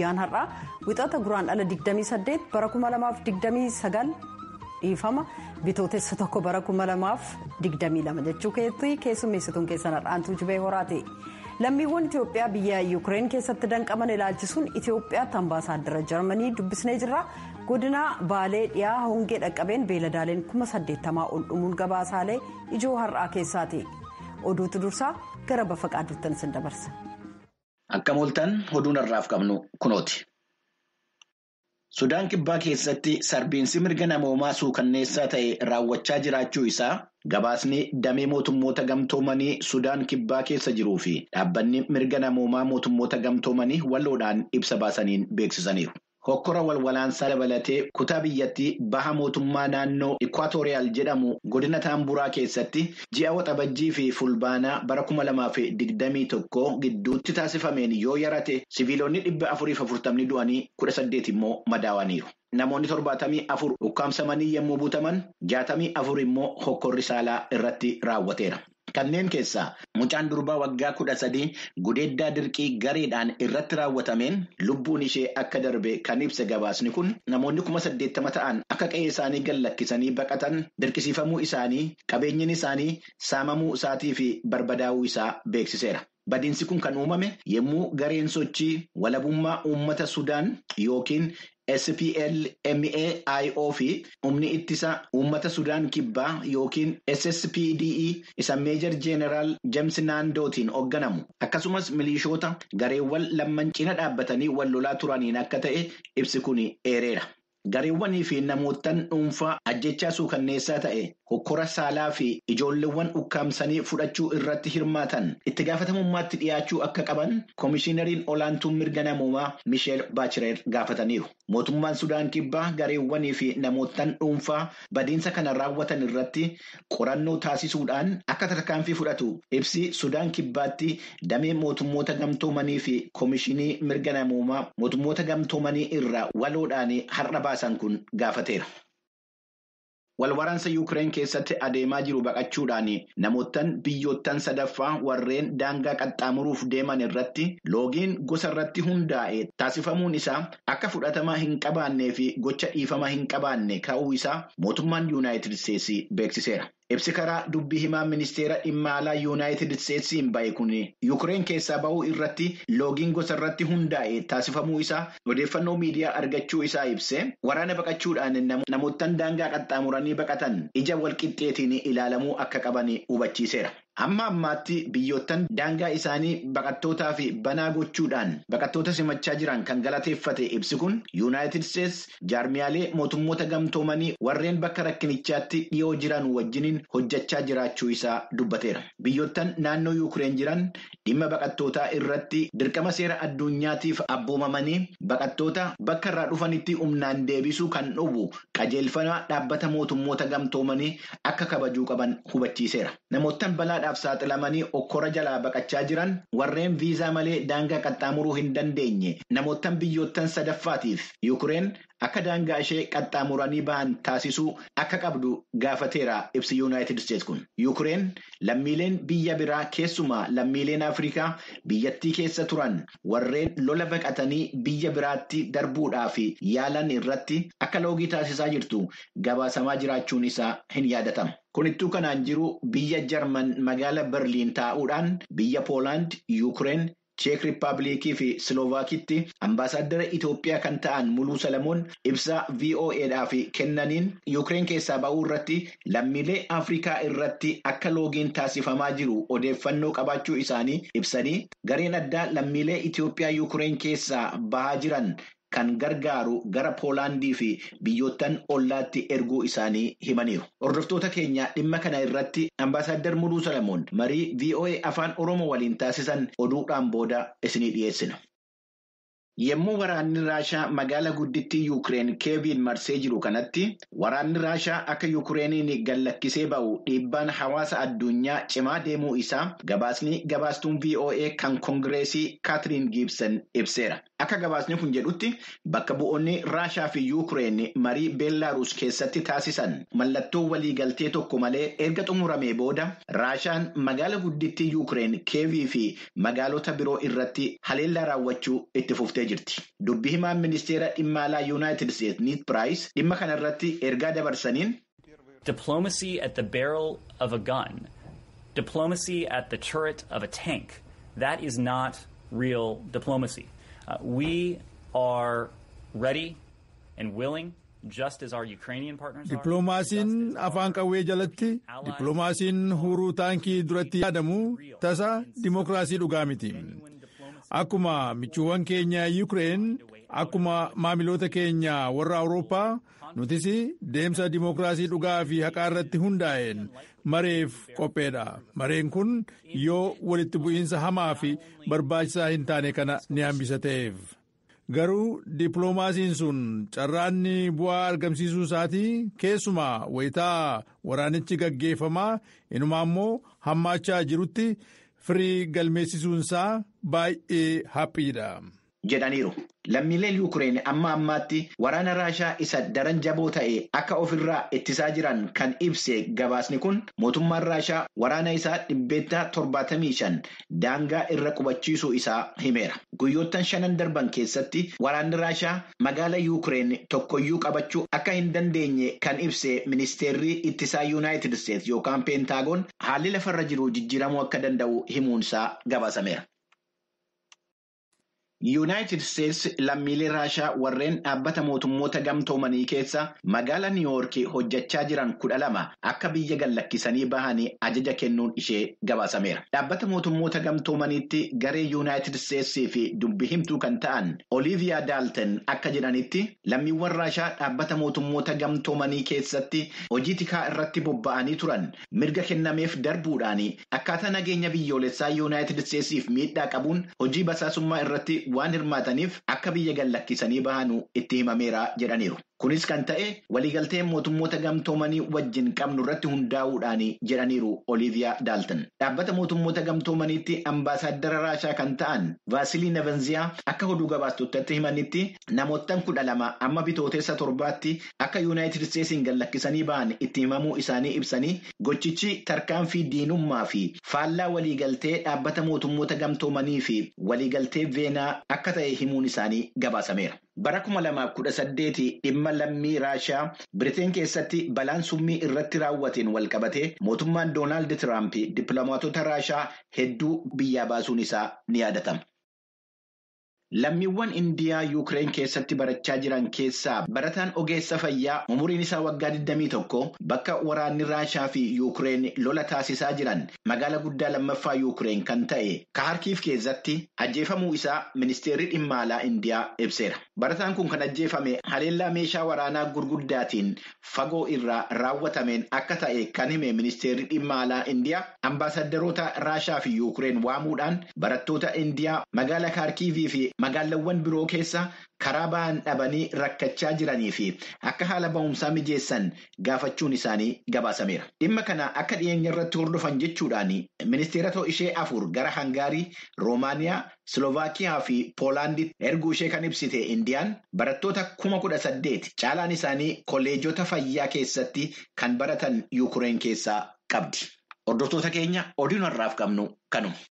guyyaan har'aa wixata guraandhala 28 bara 2029 dhiifama bitootessa tokko bara 2022 jechuu keessummeessituun keessan har'aantuu jibee horaati. Lammiiwwan Itoophiyaa biyya Yuukireen keessatti danqaman ilaalchisuun Itoophiyaatti ambaasaaddara Jarmanii dubbisnee jirra. Godina Baalee dhiyaa hongee dhaqqabeen beeladaaleen 80,000 ol dhumuun gabaasaalee ijoo har'aa keessaati. Oduutu dursaa gara Bafaqaaduuttan sin dabarsa. Akka mooltan oduun har'aaf qabnu kunooti. Sudaan kibbaa keessatti sarbiinsi mirga namoomaa suukanneessaa ta'e raawwachaa jiraachuu isaa gabaasni damee mootummoota gamtoomanii Sudaan kibbaa keessa jiruu fi dhaabbanni mirga namoomaa mootummoota gamtoomanii walloodhaan ibsa baasaniin beeksisaniiru. Hokkora walwalaansaa dabalatee kutaa biyyattii baha mootummaa naannoo Ikwaatooriyaal jedhamu godina Taamburaa keessatti ji'a waxabajjii fi fulbaanaa bara 2021 gidduutti taasifameen yoo yarate siviilonni 440 du'anii 18 immoo madaawaniiru. Namoonni 74 ukkaamsamanii yommuu butaman 64 immoo hokkorri saalaa irratti raawwateera. Kanneen keessaa mucaan durbaa waggaa 13 gudeeddaa dirqii gareedhaan irratti raawwatameen lubbuun ishee akka darbe kan ibsa gabaasni kun namoonni 80,000 ta'an akka qe'ee isaanii gallakkisanii baqatan dirqisiifamuu isaanii qabeenyin isaanii saamamuu isaatii fi barbadaa'uu isaa beeksiseera. Badiinsi kun kan uumame yommuu gareen sochii walabummaa uummata Sudaan yookiin SPLMAIO fi humni ittisa uummata Sudaan kibbaa yookiin SSPDE isa meejar jeeneraal James Naandootiin hoogganamu akkasumas milishoota gareewwan lamman cina dhaabbatanii wal lolaa turaniin akka ta'e ibsi kun eereera. Gareewwanii fi namoottan dhuunfaa ajjechaa suukanneessaa ta'e hokkora saalaa fi ijoolleewwan ukkaamsanii fudhachuu irratti hirmaatan itti gaafatamummaatti dhiyaachuu akka qaban koomishinariin olaantuun mirga namoomaa Michel Bachelet gaafataniiru. Mootummaan Sudaan kibbaa gareewwanii fi namoottan dhuunfaa badiinsa kana raawwatan irratti qorannoo taasisuudhaan akka tarkaanfii fudhatu ibsi Sudaan kibbaatti damee mootummoota gamtoomanii fi koomishinii mirga namoomaa mootummoota gamtoomanii irraa waloodhaan har'a baasan kun gaafateera. Walwaraansa Yuukireen keessatti adeemaa jiru baqachuudhaan namoottan biyyoottan sadaffaa warreen daangaa qaxxaamuruuf deeman irratti loogiin gosa irratti hundaa'e taasifamuun isaa akka fudhatama hin qabaannee fi gocha dhiifama hin qabaanne ka'uu isaa mootummaan Yuunaayitid Isteetsi beeksiseera. Ibsi karaa dubbii himaa ministeera dhimma alaa Yuunaayitid Isteetsiin bahe kun Yuukireen keessaa bahuu irratti loogiin gosa irratti hundaa'e taasifamuu isaa odeeffannoo miidiyaa argachuu isaa ibse waraana baqachuudhaan namoottan daangaa qaxxaamuranii baqatan ija walqixxeetiin ilaalamuu akka qaban hubachiiseera. Amma ammaatti biyyoottan daangaa isaanii baqattootaa fi banaa gochuudhaan baqattoota simachaa jiran kan galateeffate ibsi kun Yuunaayitid Isteets jaarmiyaalee mootummoota gamtoomanii warreen bakka rakkinichaatti dhiyoo jiran wajjiniin hojjechaa jiraachuu isaa dubbateera. Biyyoottan naannoo Yuukireen jiran dhimma baqattootaa irratti dirqama seera addunyaatiif abboomamanii baqattoota bakka irraa dhufanitti humnaan deebisuu kan dhowwu qajeelfama dhaabbata mootummoota gamtoomanii akka kabajuu qaban hubachiiseera. Namoottan balaa saaxilamanii okkora jalaa baqachaa jiran warreen viizaa malee daangaa qaxxaamuruu hin dandeenye namoottan biyyoottan sadaffaatiif Yuukireen akka daangaa ishee qaxxaamuranii ba'an taasisuu akka qabdu gaafateera ibsi Yuunaayitid Isteets kun. Yuukireen lammiileen biyya biraa keessumaa lammiileen Afrikaa biyyattii keessa turan warreen lola baqatanii biyya biraatti darbuudhaaf yaalan irratti akka loogii taasisaa jirtu gabaasamaa jiraachuun isaa hin yaadatamu. Kunittuu kanaan jiru biyya Jarman magaala Berliin taa'uudhaan biyya Poolaand, Yuukireen, Cheek Rippaabilikii fi Siloovakiitti ambaasaaddara Itoophiyaa kan ta'an Muluu Salamoon ibsa VOAdhaaf kennaniin Yuukireen keessaa ba'uu irratti lammiilee Afrikaa irratti akka loogiin taasifamaa jiru odeeffannoo qabaachuu isaanii ibsanii gareen addaa lammiilee Itoophiyaa Yuukireen keessaa bahaa jiran kan gargaaru gara Poolaandii fi biyyoottan ollaatti erguu isaanii himaniiru. Hordoftoota keenya dhimma kana irratti ambaasaaddar Muluu Salamoon marii VOA afaan Oromoo waliin taasisan oduudhaan booda isinii dhiyeessina. Yommuu waraanni Raashaa magaala guddittii Yuukireen Kiyeviin marsee jiru kanatti waraanni Raashaa akka Yuukireeniin gallakkisee ba'u dhiibbaan hawaasa addunyaa cimaa deemuu isaa gabaasni gabaastuun VOA kan Koongireesii Kaatiriin Giibsan ibseera. Akka gabaasni kun jedhutti bakka bu'oonni Raashaa fi Yuukireen marii Beellaaruus keessatti taasisan mallattoo waliigaltee tokko malee erga xumuramee booda Raashaan magaala guddittii Yuukireen Kiyevii fi magaalota biroo irratti haleellaa raawwachuu itti fuftee jirti. Dubbii himaan ministeera dhimma alaa Yuunaayitid Isteetsi Ned Price dhimma kanarratti ergaa dabarsaniin. Diplomacy at the barrel of a gun, diplomacy at the turret of a tank, that is not real diplomacy. We are ready and willing, just as our Ukrainian partners are. Diplomaasiin afaan qawwee jalatti, diplomaasiin huruu taankii duratti yaadamu tasa dimokiraasii dhugaa miti. Akkuma michuuwwan keenya Yuukireen, akkuma maamiloota keenya warra Awurooppaa, nutis deemsa dimokiraasii dhugaa fi haqaa irratti hundaa'een mareef qopheedha. Mareen kun yoo walitti bu'iinsa hamaa fi barbaachisaa hin taane kana ni hambisa ta'eef. Garuu dippiloomaasiin sun carraanni bu'aa argamsiisuu isaatii keessumaa wayitaa waraanichi gaggeeffamaa inumaa immoo hammaachaa jirutti firii galmeessisuunsaa baay'ee haphiidha. Jedhaniiru. Lammiileen Yuukireen amma ammaatti waraana Raashaa isa daran jaboo ta'e akka ofirraa ittisaa jiran kan ibse gabaasni kun mootummaan Raashaa waraana isaa 75 daangaa irra qubachiisuu isaa himeera. Guyyoottan 5 darban keessatti waraanni Raashaa magaalaa Yuukireen tokkoyyuu qabachuu akka hin dandeenye kan ibse ministeerri ittisaa Yuunaayitid Isteetsi yookaan Peentaagoon haalli lafarra jiru jijjiiramuu akka danda'u himuunsaa gabaasameera. Yuunaayitid Isteetsi lammiilee Raashaa warreen dhaabbata mootummoota gamtoomanii keessa magaalaa Niiwuyoork hojjechaa jiran 12 akka biyya gallakkisanii bahanii ajaja kennuun ishee gabaasameera. Dhaabbata mootummoota gamtoomaniitti garee Yuunaayitid Isteetsii fi dubbii himtuu kan ta'an Oliiviyaa Daalten akka jedhanitti lammiiwwan Raashaa dhaabbata mootummoota gamtoomanii keessatti hojii tikaa irratti bobba'anii turan mirga kennameef darbuudhaan akkaataa nageenya biyyoolessaa Yuunaayitid Isteetsiif miidhaa qabuun hojii basaasummaa irratti waan hirmaataniif akka biyya gallakkisanii bahanuu itti himameera jedhaniiru. Kunis kan ta'e waliigaltee mootummoota gamtoomanii wajjin qabnu irratti hundaa'uudhaan jedhaniiru Oliiviyaa Daalten. Dhaabbata mootummoota gamtoomaniitti ambaasaaddara Raashaa kan ta'an Vaasilii Nevenziyaa akka oduu gabaastotatti himanitti namoottan 12 amma bitooteessa 7tti akka Yuunaayitid Isteetsiin gallakkisanii bahan itti himamuu isaanii ibsanii gochichi tarkaanfii diinummaa fi faallaa waliigaltee dhaabbata mootummoota gamtoomanii fi waliigaltee Veenaa akka ta'e himuun isaanii gabaasameera. Bara 2018 dhimma lammii Raashaa Biriteen keessatti balaan summii irratti raawwateen walqabatee mootummaan Doonaald Tiraamp dippiloomaatota Raashaa hedduu biyyaa baasuun isaa ni yaadatama. Lammiiwwan Indiyaa Yuukireen keessatti barachaa jiran keessaa barataan ogeessa fayyaa umuriin isaa waggaa 21 bakka waraanni Raashaa fi Yuukireen lola taasisaa jiran magaalaa guddaa lammaffaa Yuukireen kan ta'e Kaharkiif keessatti ajjeefamuu isaa ministeerri dhimma alaa Indiyaa ibseera. Barataan kun kan ajjeefame haleellaa meeshaa waraanaa gurguddaatiin fagoo irraa raawwatameen akka ta'e kan hime ministeerri dhimma alaa Indiyaa ambaasaaddoroota Raashaa fi Yuukireen waamuudhaan barattoota Indiyaa magaalaa Kaharkiivii fi magaalawwan biroo keessa karaa ba'an dhabanii rakkachaa jiranii fi akka haala ba'umsaa mijeessan gaafachuun isaanii gabaasameera. Dhimma kana akka dhiyeenya irratti hordofan jechuudhaan ministeerota ishee 4 gara Hangaarii, Roomaaniyaa, Siloovakiyaa fi Poolaanditti erguu ishee kan ibsite Indiyaan barattoota 18,000 caalaan isaanii kolleejota fayyaa keessatti kan baratan Yuukireen keessaa qabdi. Hordoftoota keenya oduun har'aaf qabnu kanuma.